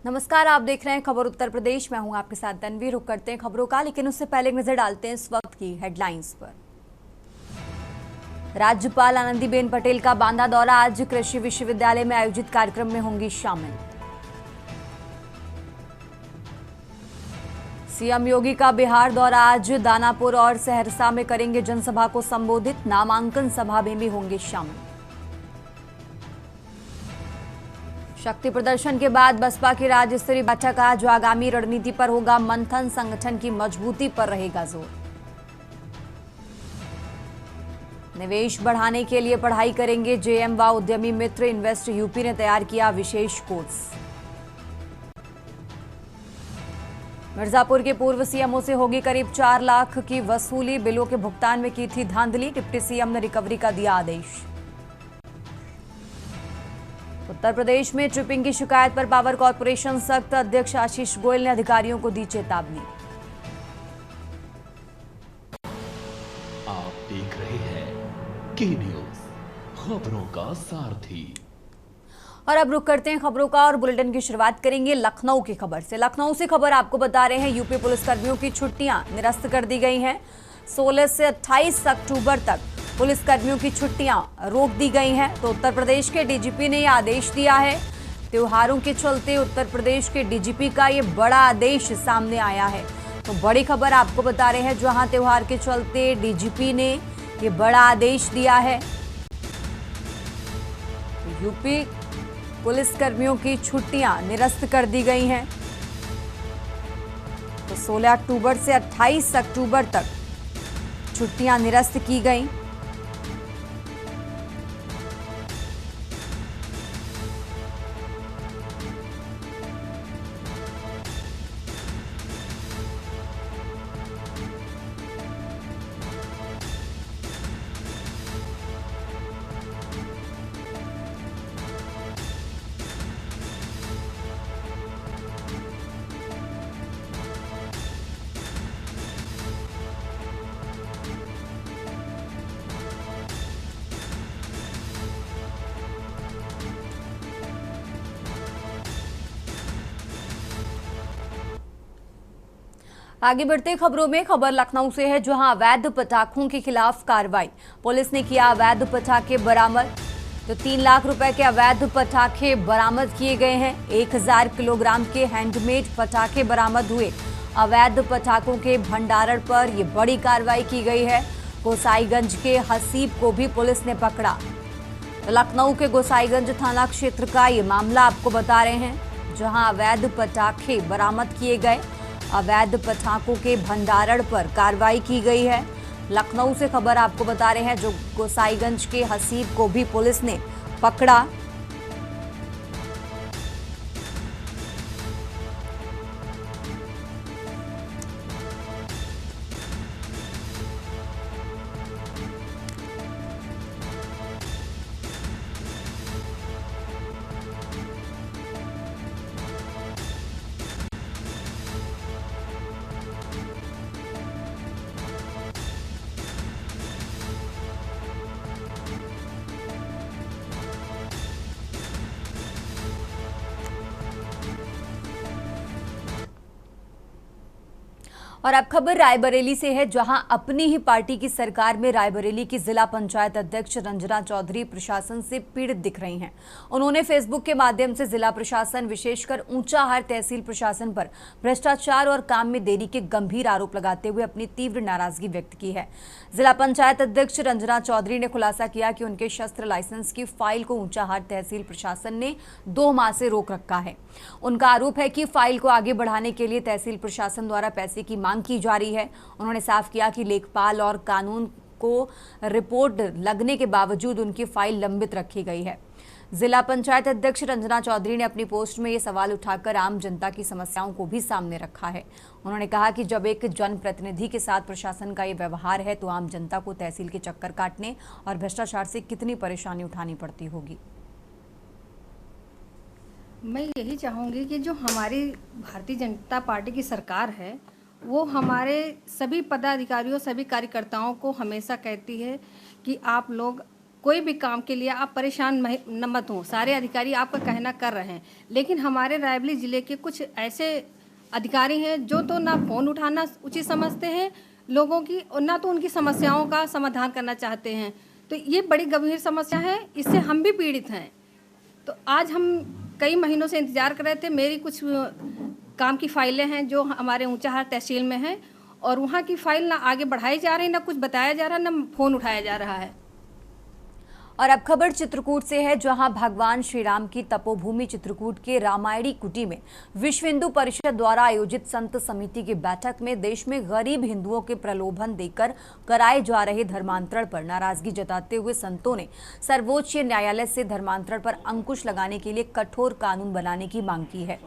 नमस्कार, आप देख रहे हैं खबर उत्तर प्रदेश। मैं हूं आपके साथ तन्वी। रुक करते हैं खबरों का, लेकिन उससे पहले एक नजर डालते हैं इस वक्त की हेडलाइंस पर। राज्यपाल आनंदीबेन पटेल का बांदा दौरा, आज कृषि विश्वविद्यालय में आयोजित कार्यक्रम में होंगी शामिल। सीएम योगी का बिहार दौरा, आज दानापुर और सहरसा में करेंगे जनसभा को संबोधित। नामांकन सभा में भी होंगे शामिल। शक्ति प्रदर्शन के बाद बसपा की राज्य स्तरीय बैठक, आज आगामी रणनीति पर होगा मंथन। संगठन की मजबूती पर रहेगा जोर। निवेश बढ़ाने के लिए पढ़ाई करेंगे जेएम व उद्यमी मित्र। इन्वेस्ट यूपी ने तैयार किया विशेष कोर्स। मिर्जापुर के पूर्व सीएमओ से होगी करीब 4 लाख की वसूली। बिलों के भुगतान में की थी धांधली। डिप्टी सीएम ने रिकवरी का दिया आदेश। उत्तर प्रदेश में ट्रिपिंग की शिकायत पर पावर कॉर्पोरेशन सख्त, अध्यक्ष आशीष गोयल ने अधिकारियों को दी चेतावनी। आप देख रहे हैं के न्यूज, खबरों का सारथी। और अब रुक करते हैं खबरों का और बुलेटिन की शुरुआत करेंगे लखनऊ की खबर से। लखनऊ से खबर आपको बता रहे हैं, यूपी पुलिसकर्मियों की छुट्टियां निरस्त कर दी गई हैं। 16 से 28 अक्टूबर तक पुलिसकर्मियों की छुट्टियां रोक दी गई हैं। तो उत्तर प्रदेश के डीजीपी ने यह आदेश दिया है। त्योहारों के चलते उत्तर प्रदेश के डीजीपी का ये बड़ा आदेश सामने आया है। तो बड़ी खबर आपको बता रहे हैं, जहां त्योहार के चलते डीजीपी ने ये बड़ा आदेश दिया है। यूपी पुलिसकर्मियों की छुट्टियां निरस्त कर दी गई हैं। तो 16 अक्टूबर से 28 अक्टूबर तक छुट्टियां निरस्त की गई। आगे बढ़ते खबरों में, खबर लखनऊ से है, जहां अवैध पटाखों के खिलाफ कार्रवाई। पुलिस ने किया अवैध पटाखे बरामद। तो 3 लाख रुपए के अवैध पटाखे बरामद किए गए हैं। 1000 किलोग्राम के हैंडमेड पटाखे बरामद हुए। अवैध पटाखों के भंडारण पर यह बड़ी कार्रवाई की गई है। गोसाईगंज के हसीब को भी पुलिस ने पकड़ा। तो लखनऊ के गोसाईगंज थाना क्षेत्र का ये मामला आपको बता रहे हैं, जहां अवैध पटाखे बरामद किए गए। अवैध पटाखों के भंडारण पर कार्रवाई की गई है। लखनऊ से खबर आपको बता रहे हैं, जो गोसाईगंज के हसीब को भी पुलिस ने पकड़ा। और अब खबर रायबरेली से है, जहां अपनी ही पार्टी की सरकार में रायबरेली की जिला पंचायत अध्यक्ष रंजना चौधरी प्रशासन से पीड़ित दिख रही हैं। उन्होंने फेसबुक के माध्यम से जिला प्रशासन, विशेषकर ऊंचाहार तहसील प्रशासन पर भ्रष्टाचार और काम में देरी के गंभीर आरोप लगाते हुए अपनी तीव्र नाराजगी व्यक्त की है। जिला पंचायत अध्यक्ष रंजना चौधरी ने खुलासा किया कि उनके शस्त्र लाइसेंस की फाइल को ऊंचाहार तहसील प्रशासन ने 2 माह से रोक रखा है। उनका आरोप है कि फाइल को आगे बढ़ाने के लिए तहसील प्रशासन द्वारा पैसे की मांग की जा रही है। उन्होंने साफ किया कि लेखपाल और कानून को रिपोर्ट लगने के बावजूद उनकी फाइल लंबित रखी गई है। जिला पंचायत अध्यक्ष रंजना चौधरी ने अपनी पोस्ट में ये सवाल उठाकर आम जनता की समस्याओं को भी सामने रखा है। उन्होंने कहा कि जब एक जनप्रतिनिधि के साथ प्रशासन का ये व्यवहार है, तो आम जनता को तहसील के चक्कर काटने और भ्रष्टाचार से कितनी परेशानी उठानी पड़ती होगी। मैं यही चाहूँगी कि जो हमारी भारतीय जनता पार्टी की सरकार है, वो हमारे सभी पदाधिकारियों, सभी कार्यकर्ताओं को हमेशा कहती है कि आप लोग कोई भी काम के लिए आप परेशान न मत हो, सारे अधिकारी आपका कहना कर रहे हैं। लेकिन हमारे रायबरेली ज़िले के कुछ ऐसे अधिकारी हैं जो तो ना फ़ोन उठाना उचित समझते हैं लोगों की, और ना तो उनकी समस्याओं का समाधान करना चाहते हैं। तो ये बड़ी गंभीर समस्या है, इससे हम भी पीड़ित हैं। तो आज हम कई महीनों से इंतज़ार कर रहे थे। मेरी कुछ काम की फाइलें हैं जो हमारे ऊंचाहार तहसील में हैं, और वहाँ की फाइल ना आगे बढ़ाई जा रही, ना कुछ बताया जा रहा, ना फ़ोन उठाया जा रहा है। और अब खबर चित्रकूट से है, जहां भगवान श्री राम की तपोभूमि चित्रकूट के रामायणी कुटी में विश्व हिंदू परिषद द्वारा आयोजित संत समिति की बैठक में देश में गरीब हिंदुओं के प्रलोभन देकर कराए जा रहे धर्मांतरण पर नाराजगी जताते हुए संतों ने सर्वोच्च न्यायालय से धर्मांतरण पर अंकुश लगाने के लिए कठोर कानून बनाने की मांग की है।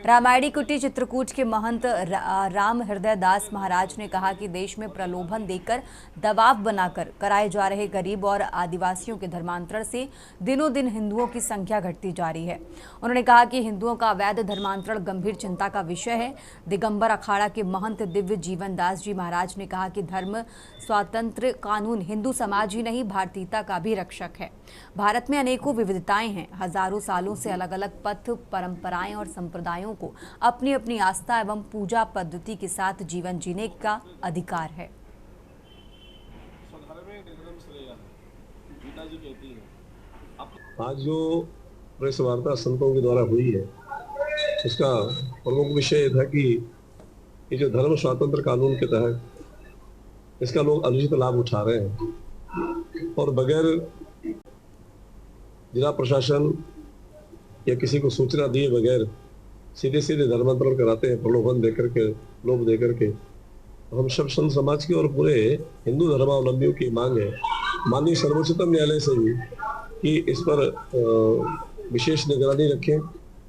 रामायणी कुटी चित्रकूट के महंत राम हृदय दास महाराज ने कहा कि देश में प्रलोभन देकर दबाव बनाकर कराए जा रहे गरीब और आदिवासियों के धर्मांतरण से दिनों दिन हिंदुओं की संख्या घटती जा रही है। उन्होंने कहा कि हिंदुओं का अवैध धर्मांतरण गंभीर चिंता का विषय है। दिगंबर अखाड़ा के महंत दिव्य जीवन दास जी महाराज ने कहा कि धर्म स्वातंत्र्य कानून हिंदू समाज ही नहीं भारतीयता का भी रक्षक है। भारत में अनेकों विविधताएं हैं। हजारों सालों से अलग अलग पथ परंपराएं और संप्रदायों को अपनी अपनी आस्था एवं पूजा पद्धति के साथ जीवन जीने का अधिकार है। आज जो प्रेस वार्ता संतों के द्वारा हुई है, उसका प्रमुख विषय यह था कि ये जो धर्म स्वातंत्र कानून के तहत इसका लोग अनुचित लाभ उठा रहे हैं और बगैर जिला प्रशासन या किसी को सूचना दिए बगैर सीधे सीधे धर्मांतरण कराते हैं, प्रलोभन देकर के, लोभ देकर के। हम सब संत समाज की और पूरे हिंदू धर्मावलंबियों की मांग है माननीय सर्वोच्चतम न्यायालय से भी कि इस पर विशेष निगरानी रखें।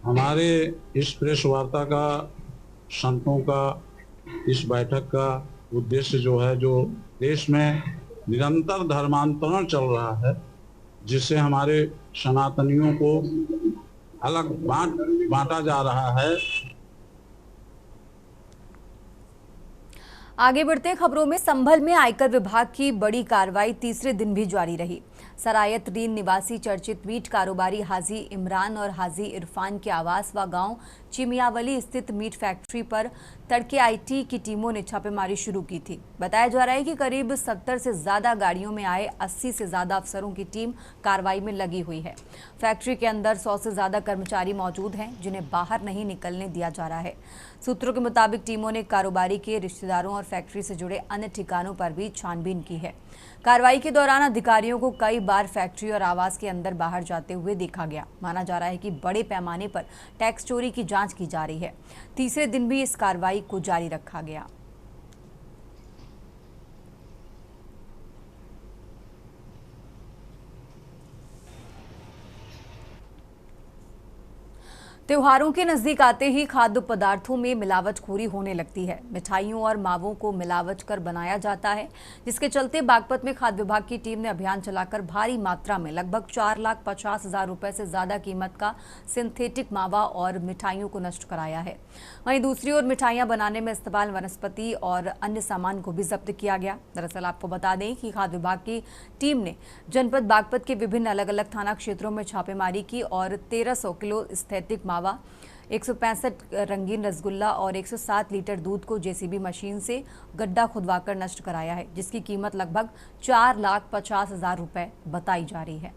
हमारे इस प्रेस वार्ता का, संतों का इस बैठक का उद्देश्य जो है, जो देश में निरंतर धर्मांतरण चल रहा है, जिससे हमारे सनातनियों को अलग बांटा जा रहा है। आगे बढ़ते खबरों में, संभल में आयकर विभाग की बड़ी कार्रवाई तीसरे दिन भी जारी रही। सरायत रीन निवासी चर्चित मीट कारोबारी हाजी इमरान और हाजी इरफान के आवास व गांव चिमियावली स्थित मीट फैक्ट्री पर तड़के आईटी की टीमों ने छापेमारी शुरू की थी। बताया जा रहा है कि करीब 70 से ज्यादा गाड़ियों में आए 80 से ज्यादा अफसरों की टीम कार्रवाई में लगी हुई है। फैक्ट्री के अंदर 100 से ज्यादा कर्मचारी मौजूद हैं, जिन्हें बाहर नहीं निकलने दिया जा रहा है। सूत्रों के मुताबिक टीमों ने कारोबारी के रिश्तेदारों और फैक्ट्री से जुड़े अन्य ठिकानों पर भी छानबीन की है। कार्रवाई के दौरान अधिकारियों को कई बार फैक्ट्री और आवास के अंदर बाहर जाते हुए देखा गया। माना जा रहा है कि बड़े पैमाने पर टैक्स चोरी की जांच की जा रही है। तीसरे दिन भी इस कार्रवाई को जारी रखा गया। त्योहारों के नजदीक आते ही खाद्य पदार्थों में मिलावटखोरी होने लगती है। मिठाइयों और मावों को मिलावट कर बनाया जाता है, जिसके चलते बागपत में खाद्य विभाग की टीम ने अभियान चलाकर भारी मात्रा में लगभग 4,50,000 रुपए से ज्यादा कीमत का सिंथेटिक मावा और मिठाइयों को नष्ट कराया है। वहीं दूसरी ओर मिठाइयां बनाने में इस्तेमाल वनस्पति और अन्य सामान को भी जब्त किया गया। दरअसल आपको बता दें कि खाद्य विभाग की टीम ने जनपद बागपत के विभिन्न अलग अलग थाना क्षेत्रों में छापेमारी की और 1300 किलो सिंथेटिक मावा, 165 रंगीन रसगुल्ला और 107 लीटर दूध को जेसीबी मशीन से गड्ढा खुदवाकर नष्ट कराया है, जिसकी कीमत लगभग 4,50,000 रुपए बताई जा रही है।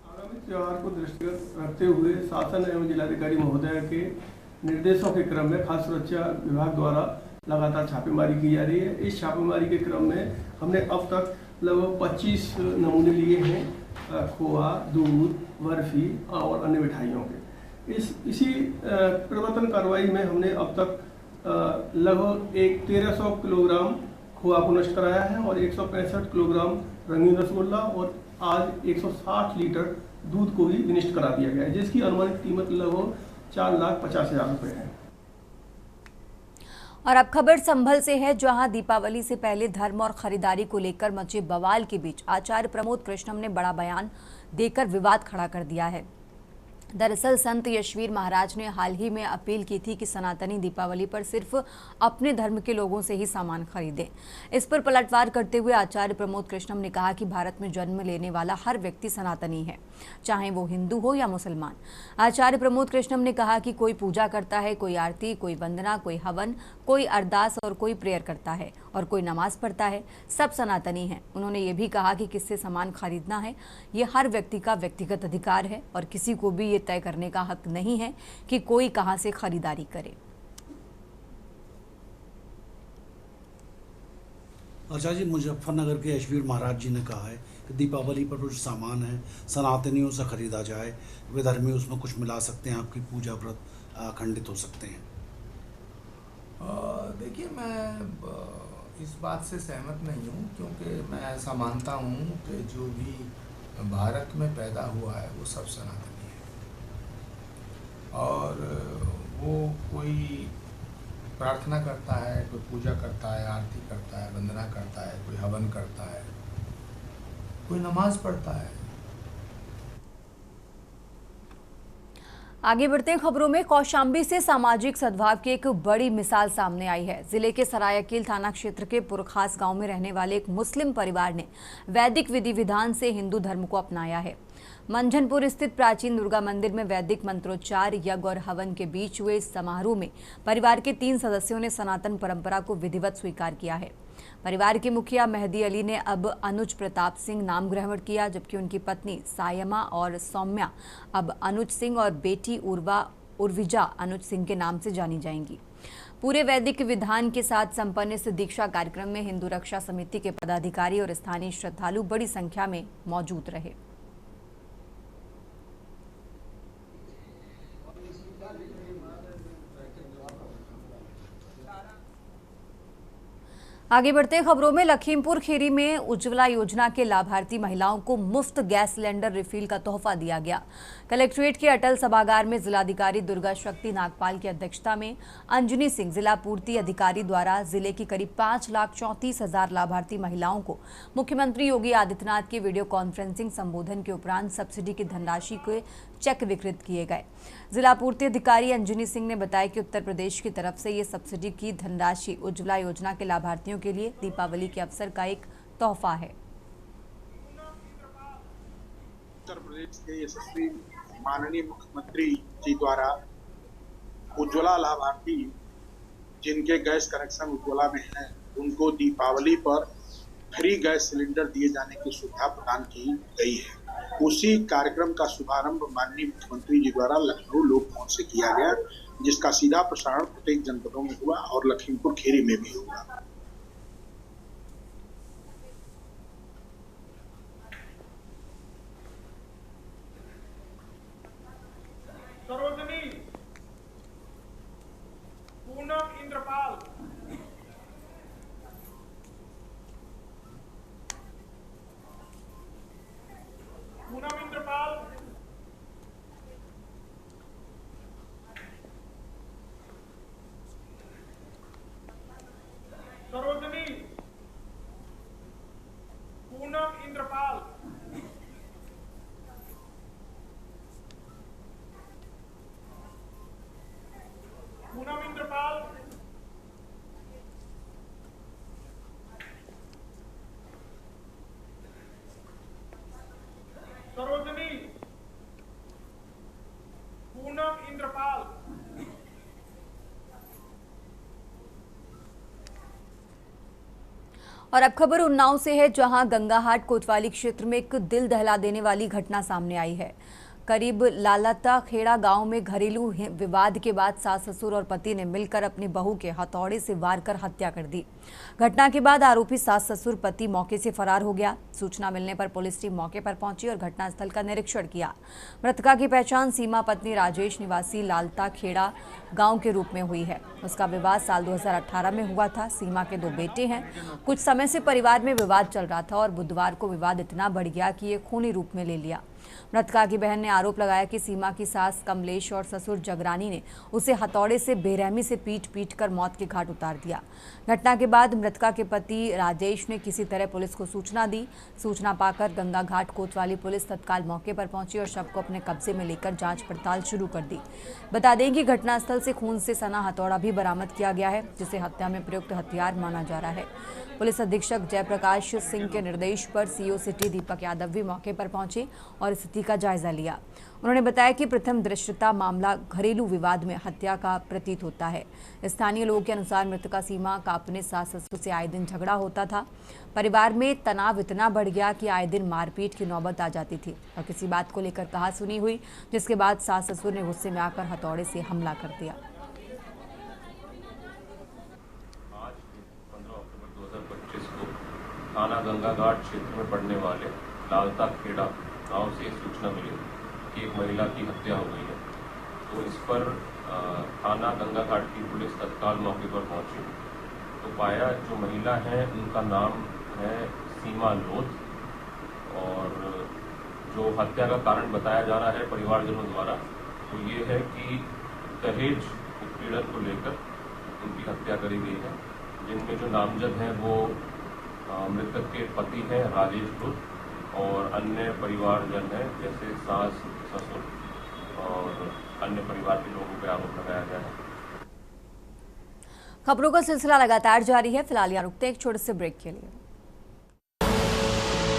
आगामी त्योहार को दृष्टिगत रखते हुए शासन एवं जिलाधिकारी महोदय के निर्देशों के क्रम में खाद्य सुरक्षा विभाग द्वारा लगातार छापेमारी की जा रही है। इस छापेमारी के क्रम में हमने अब तक लगभग 25 नमूने लिए हैं खोआ, दूध, बर्फी और अन्य मिठाइयों के। इसी प्रवर्तन कार्रवाई में हमने अब तक लगभग 1300 किलोग्राम खोआ को नष्ट कराया है और 165 किलोग्राम रंगीन रसगुल्ला और आज 160 लीटर दूध को भी विनिष्ट करा दिया गया है, जिसकी अनुमानित कीमत लगभग 4,50,000 रुपये है। और अब खबर संभल से है, जहां दीपावली से पहले धर्म और खरीदारी को लेकर मचे बवाल के बीच आचार्य प्रमोद कृष्णम ने बड़ा बयान देकर विवाद खड़ा कर दिया है। दरअसल संत यशवीर महाराज ने हाल ही में अपील की थी कि सनातनी दीपावली पर सिर्फ अपने धर्म के लोगों से ही सामान खरीदें। इस पर पलटवार करते हुए आचार्य प्रमोद कृष्णम ने कहा कि भारत में जन्म लेने वाला हर व्यक्ति सनातनी है, चाहे वो हिंदू हो या मुसलमान। आचार्य प्रमोद कृष्णम ने कहा कि कोई पूजा करता है, कोई आरती, कोई वंदना, कोई हवन, कोई अरदास और कोई प्रेयर करता है और कोई नमाज पढ़ता है, सब सनातनी हैं। उन्होंने ये भी कहा कि किससे सामान खरीदना है ये हर व्यक्ति का व्यक्तिगत अधिकार है और किसी को भी ये तय करने का हक नहीं है कि कोई कहां से खरीदारी करे। आचार्य जी, मुजफ्फरनगर के यशवीर महाराज जी ने कहा है कि दीपावली पर कुछ सामान है सनातनियों से खरीदा जाए, विधर्मी उसमें कुछ मिला सकते हैं, आपकी पूजा व्रत खंडित हो सकते हैं। देखिए, मैं इस बात से सहमत नहीं हूँ, क्योंकि मैं ऐसा मानता हूँ कि जो भी भारत में पैदा हुआ है वो सब सनातनी है और वो कोई प्रार्थना करता है, कोई पूजा करता है, आरती करता है, वंदना करता है, कोई हवन करता है, कोई नमाज पढ़ता है। आगे बढ़ते हैं खबरों में। कौशाम्बी से सामाजिक सद्भाव की एक बड़ी मिसाल सामने आई है। जिले के सरायकील थाना क्षेत्र के पुरखास गांव में रहने वाले एक मुस्लिम परिवार ने वैदिक विधि विधान से हिंदू धर्म को अपनाया है। मंझनपुर स्थित प्राचीन दुर्गा मंदिर में वैदिक मंत्रोच्चार, यज्ञ और हवन के बीच हुए इस समारोह में परिवार के 3 सदस्यों ने सनातन परंपरा को विधिवत स्वीकार किया है। परिवार के मुखिया मेहदी अली ने अब अनुज प्रताप सिंह नाम ग्रहण किया, जबकि उनकी पत्नी सायमा और सौम्या अब अनुज सिंह और बेटी उर्विजा अनुज सिंह के नाम से जानी जाएंगी। पूरे वैदिक विधान के साथ संपन्न इस दीक्षा कार्यक्रम में हिंदू रक्षा समिति के पदाधिकारी और स्थानीय श्रद्धालु बड़ी संख्या में मौजूद रहे। आगे बढ़ते हैं खबरों में। लखीमपुर खीरी में उज्ज्वला योजना के लाभार्थी महिलाओं को मुफ्त गैस सिलेंडर रिफिल का तोहफा दिया गया। कलेक्ट्रेट के अटल सभागार में जिलाधिकारी दुर्गा शक्ति नागपाल की अध्यक्षता में अंजनी सिंह जिला पूर्ति अधिकारी द्वारा जिले की करीब 5,34,000 लाभार्थी महिलाओं को मुख्यमंत्री योगी आदित्यनाथ के वीडियो कॉन्फ्रेंसिंग संबोधन के उपरांत सब्सिडी की धनराशि के चेक वितरित किए गए। जिला पूर्ति अधिकारी अंजनी सिंह ने बताया कि उत्तर प्रदेश की तरफ से ये सब्सिडी की धनराशि उज्ज्वला योजना के लाभार्थियों के लिए दीपावली के अवसर का एक तोहफा है। उत्तर प्रदेश के यशस्वी माननीय मुख्यमंत्री जी द्वारा उज्ज्वला लाभार्थी जिनके गैस कनेक्शन उज्ज्वला में है, उनको दीपावली पर फ्री गैस सिलेंडर दिए जाने की सुविधा प्रदान की गई है। उसी कार्यक्रम का शुभारंभ माननीय मुख्यमंत्री जी द्वारा लखनऊ लोक भवन से किया गया, जिसका सीधा प्रसारण प्रत्येक जनपदों में हुआ और लखीमपुर खीरी में भी हुआ। सरोजनी, पूनम इंद्रपाल, सरोजनी, पूनम इंद्रपाल, पूनम इंद्रपाल, सरोजनी, पूनम इंद्रपाल। और अब खबर उन्नाव से है, जहां गंगाहाट कोतवाली क्षेत्र में एक दिल दहला देने वाली घटना सामने आई है। करीब लालता खेड़ा गांव में घरेलू विवाद के बाद सास ससुर और पति ने मिलकर अपनी बहू के हथौड़े से वार कर हत्या कर दी। घटना के बाद आरोपी सास ससुर पति मौके से फरार हो गया। सूचना मिलने पर पुलिस टीम मौके पर पहुंची और घटनास्थल का निरीक्षण किया। मृतका की पहचान सीमा पत्नी राजेश निवासी लालता खेड़ा गांव के रूप में हुई है। उसका विवाह साल 2018 में हुआ था। सीमा के 2 बेटे हैं। कुछ समय से परिवार में विवाद चल रहा था और बुधवार को विवाद इतना बढ़ गया कि ये खूनी रूप में ले लिया। मृतका की बहन ने आरोप लगाया कि सीमा की सास कमलेश और ससुर जगरानी ने उसे हथौड़े से बेरहमी से पीट कर मौत के घाट उतार दिया। घटना के बाद मृतका के पति राजेश ने किसी तरह पुलिस को सूचना दी। सूचना पाकर गंगा घाट कोतवाली पुलिस तत्काल मौके पर पहुंची और शव को अपने कब्जे में लेकर जांच पड़ताल शुरू कर दी। बता दें कि घटनास्थल से खून से सना हथौड़ा भी बरामद किया गया है, जिसे हत्या में प्रयुक्त हथियार माना जा रहा है। पुलिस अधीक्षक जयप्रकाश सिंह के निर्देश पर सीओ सिटी दीपक यादव भी मौके पर पहुंचे और स्थिति का जायजा लिया। उन्होंने बताया कि प्रथम दृष्टया मामला घरेलू विवाद में हत्या का प्रतीत होता है। स्थानीय लोगों के अनुसार मृतका सीमा का अपने सास ससुर से आए दिन झगड़ा होता था। परिवार में तनाव इतना बढ़ गया कि आए दिन मारपीट की नौबत आ जाती थी और किसी बात को लेकर कहासुनी हुई, जिसके बाद सास ससुर ने गुस्से में आकर हथौड़े से हमला कर दिया। थाना गंगा घाट क्षेत्र में पड़ने वाले लालता खेड़ा गांव से सूचना मिली कि एक महिला की हत्या हो गई है। तो इस पर थाना गंगा घाट की पुलिस तत्काल मौके पर पहुंची तो पाया जो महिला है उनका नाम है सीमा लोध और जो हत्या का कारण बताया जा रहा है परिवारजनों द्वारा तो ये है कि दहेज उत्पीड़न को लेकर उनकी हत्या करी गई है, जिनमें जो नामजद हैं वो मृतक के पति हैं राजेश लोध और अन्य परिवारजन हैं जैसे सास ससुर और अन्य परिवार के लोगों पर आरोप लगाया गया है। खबरों का सिलसिला लगातार जारी है। फिलहाल यहाँ रुकते हैं एक छोटे से ब्रेक के लिए।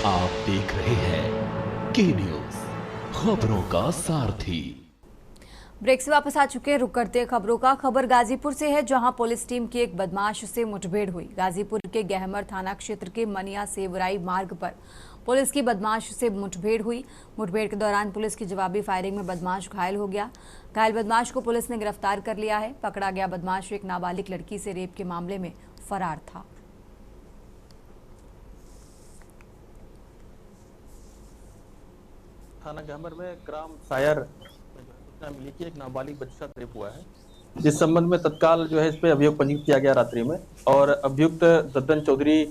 आप देख रहे हैं के न्यूज़, खबरों का सारथी। ब्रेक से वापस आ चुके हैं। रुक करते हैं खबरों का। खबर गाजीपुर से है, जहां पुलिस टीम की एक बदमाश से मुठभेड़ हुई। गाजीपुर के गहमर थाना क्षेत्र के मनिया सेवराई मार्ग पर पुलिस की बदमाश से मुठभेड़ हुई। मुठभेड़ के दौरान पुलिस की जवाबी फायरिंग में बदमाश घायल हो गया। घायल बदमाश को पुलिस ने गिरफ्तार कर लिया है। पकड़ा गया बदमाश एक नाबालिग लड़की से रेप के मामले में फरार था। थाना गहमर में ग्राम सायर मिली कि एक नाबालिग बच्ची का रेप हुआ है, जिस संबंध में तत्काल जो है इस पे अभियोग पंजीकृत किया गया रात्रि में और अभियुक्त दद्दन चौधरी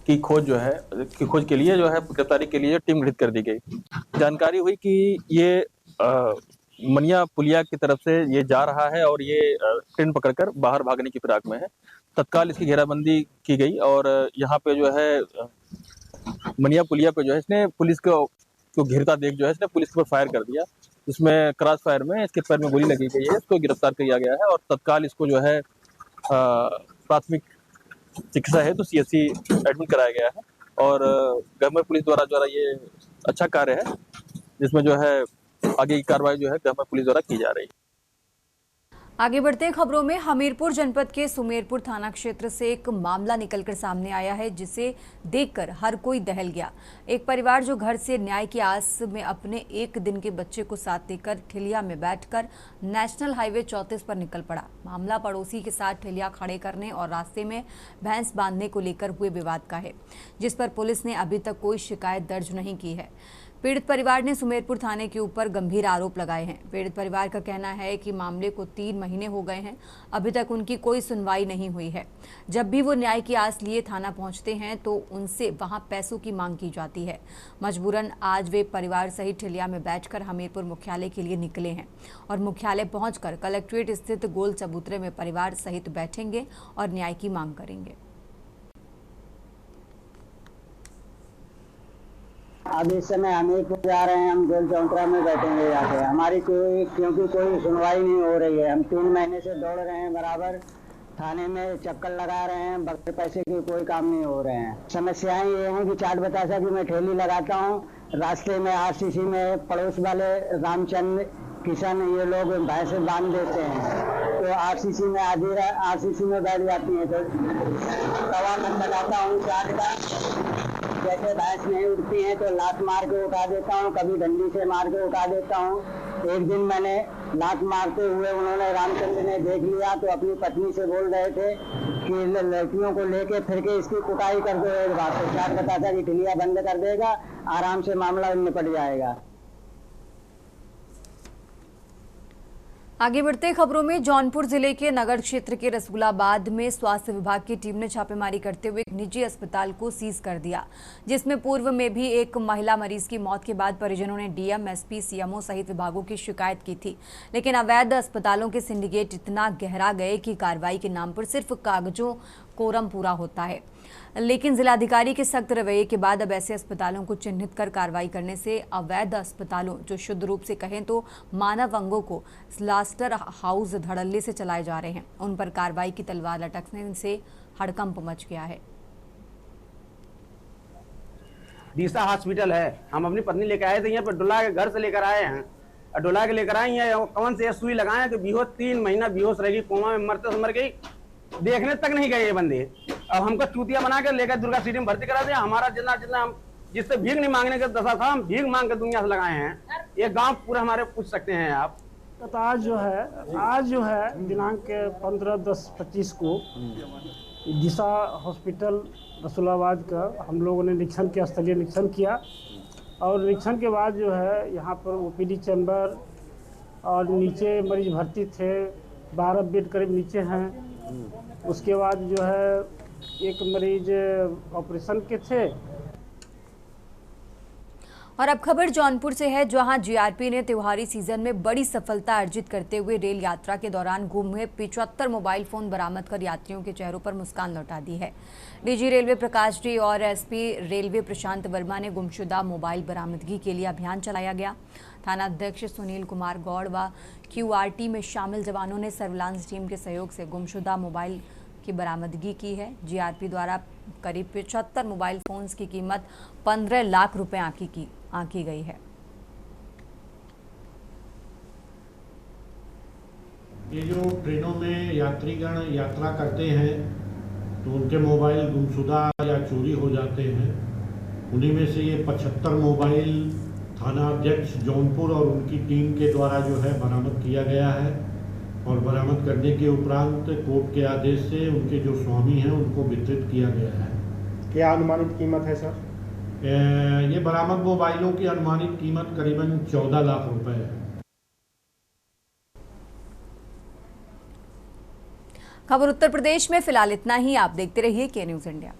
की खोज के लिए जो है गिरफ्तारी के लिए टीम गठित कर दी गई। जानकारी हुई कि ये मनिया पुलिया की तरफ से ये जा रहा है और ये ट्रेन पकड़कर बाहर भागने की फिराक में है। तत्काल इसकी घेराबंदी की गई और यहाँ पे जो है मनिया पुलिया पे जो है इसने पुलिस को घिरता देख जो है इसने पुलिस पर फायर कर दिया। इसमें क्रॉस फायर में इसके पैर में गोली लगी गई है। इसको गिरफ्तार किया गया है और तत्काल इसको जो है प्राथमिक चिकित्सा है तो सीएससी एडमिट कराया गया है और गहमर पुलिस द्वारा ये अच्छा कार्य है, जिसमें जो है आगे की कार्रवाई जो है गहमर पुलिस द्वारा की जा रही है। आगे बढ़ते हैं खबरों में। हमीरपुर जनपद के सुमेरपुर थाना क्षेत्र से एक मामला निकलकर सामने आया है, जिसे देखकर हर कोई दहल गया। एक परिवार जो घर से न्याय की आस में अपने एक दिन के बच्चे को साथ लेकर ठेलिया में बैठकर नेशनल हाईवे 34 पर निकल पड़ा। मामला पड़ोसी के साथ ठेलिया खड़े करने और रास्ते में भैंस बांधने को लेकर हुए विवाद का है, जिस पर पुलिस ने अभी तक कोई शिकायत दर्ज नहीं की है। पीड़ित परिवार ने सुमेरपुर थाने के ऊपर गंभीर आरोप लगाए हैं। पीड़ित परिवार का कहना है कि मामले को 3 महीने हो गए हैं, अभी तक उनकी कोई सुनवाई नहीं हुई है। जब भी वो न्याय की आस लिए थाना पहुंचते हैं तो उनसे वहां पैसों की मांग की जाती है। मजबूरन आज वे परिवार सहित ठेलिया में बैठकर हमीरपुर मुख्यालय के लिए निकले हैं और मुख्यालय पहुंचकर कलेक्ट्रेट स्थित गोल चबूतरे में परिवार सहित बैठेंगे और न्याय की मांग करेंगे। अब इस समय हमीरपुर जा रहे हैं, हम गोल चौंतरा में बैठेंगे जाके। हमारी क्योंकि कोई सुनवाई नहीं हो रही है। हम 3 महीने से दौड़ रहे हैं, बराबर थाने में चक्कर लगा रहे हैं, बगैर पैसे के कोई काम नहीं हो रहे हैं। समस्याएं ये हैं कि चाट बतासा की मैं ठेली लगाता हूँ, रास्ते में आरसीसी में पड़ोस वाले रामचंद्र किशन ये लोग भैंसे बांध देते हैं तो आरसीसी में आरसीसी में बैठ जाती हैं। तो तवा मैं लगाता हूँ चाट का, जैसे भैंस नहीं उठती हैं तो लात मार के उठा देता हूँ, कभी डंडी से मार के उठा देता हूँ। एक दिन मैंने लात मारते हुए उन्होंने रामचंद्र ने देख लिया तो अपनी पत्नी से बोल रहे थे कि लड़कियों को लेके फिर के इसकी कुटाई कर दो। एक बात तो चाट बताता कि ठिलिया बंद कर देगा, आराम से मामला निपट जाएगा। आगे बढ़ते खबरों में, जौनपुर जिले के नगर क्षेत्र के रसूलाबाद में स्वास्थ्य विभाग की टीम ने छापेमारी करते हुए एक निजी अस्पताल को सीज कर दिया, जिसमें पूर्व में भी एक महिला मरीज की मौत के बाद परिजनों ने डीएम, एसपी, सीएमओ सहित विभागों की शिकायत की थी। लेकिन अवैध अस्पतालों के सिंडिकेट इतना गहरा गए कि कार्रवाई के नाम पर सिर्फ कागजों कोरम पूरा होता है। लेकिन जिलाधिकारी के सख्त रवैये के बाद अब ऐसे अस्पतालों को चिन्हित कर कार्रवाई करने से अवैध अस्पतालों, जो शुद्ध रूप से कहें तो मानव अंगों को स्लास्टर हाउस धड़ल्ले से चलाए जा रहे हैं, उन पर कार्रवाई की तलवार लटकने से हड़कंप मच गया है। डीसा हॉस्पिटल है, हम अपनी पत्नी लेकर आए थे, यहाँ पर डुला के घर से लेकर आए हैं, डुला के लेकर आए हैं, कौन से सुई लगाए कि बेहोश 3 महीना बेहोश रहेगी, कोमा में मरते से मर गई, देखने तक नहीं गए ये बंदे। अब हमको चूतिया बना कर लेकर दुर्गा सिटी में भर्ती करा दिया। हमारा जितना हम जिससे भीख नहीं मांगने का दशा था, हम भीख मांग कर दुनिया से लगाए हैं। ये गांव पूरा हमारे पूछ सकते हैं आप। तो आज जो है दिनांक 15/10/25 को दिशा हॉस्पिटल रसूलाबाद का हम लोगों ने निरीक्षण किया, स्थलीय निरीक्षण किया, और निरीक्षण के बाद जो है यहाँ पर ओपीडी चैम्बर और नीचे मरीज भर्ती थे, 12 बेड करीब नीचे हैं। उसके बाद जो है एक मरीज ऑपरेशन के थे। और अब खबर जौनपुर से है, जहां जीआरपी ने त्योहारी सीजन में बड़ी सफलता अर्जित करते हुए रेल यात्रा के दौरान गुम हुए 75 मोबाइल फोन बरामद कर यात्रियों के चेहरों पर मुस्कान लौटा दी है। डीजी रेलवे प्रकाश जी और एसपी रेलवे प्रशांत वर्मा ने गुमशुदा मोबाइल बरामदगी के लिए अभियान चलाया गया। थाना अध्यक्ष सुनील कुमार गौड़ व क्यूआरटी में शामिल जवानों ने सर्विलांस टीम के सहयोग से गुमशुदा मोबाइल की बरामदगी की है। जीआरपी द्वारा करीब 75 मोबाइल फोन्स की कीमत 15 लाख रुपए आंकी गई है। ये जो ट्रेनों में यात्रीगण यात्रा करते हैं तो उनके मोबाइल गुमशुदा या चोरी हो जाते हैं, उन्हीं में से ये 75 मोबाइल थाना अध्यक्ष जौनपुर और उनकी टीम के द्वारा जो है बरामद किया गया है। और बरामद करने के उपरांत कोर्ट के आदेश से उनके जो स्वामी हैं उनको वितरित किया गया है। क्या अनुमानित कीमत है सर? ये बरामद मोबाइलों की अनुमानित कीमत करीबन 14 लाख रुपए है। खबर उत्तर प्रदेश में फिलहाल इतना ही। आप देखते रहिए के न्यूज़ इंडिया।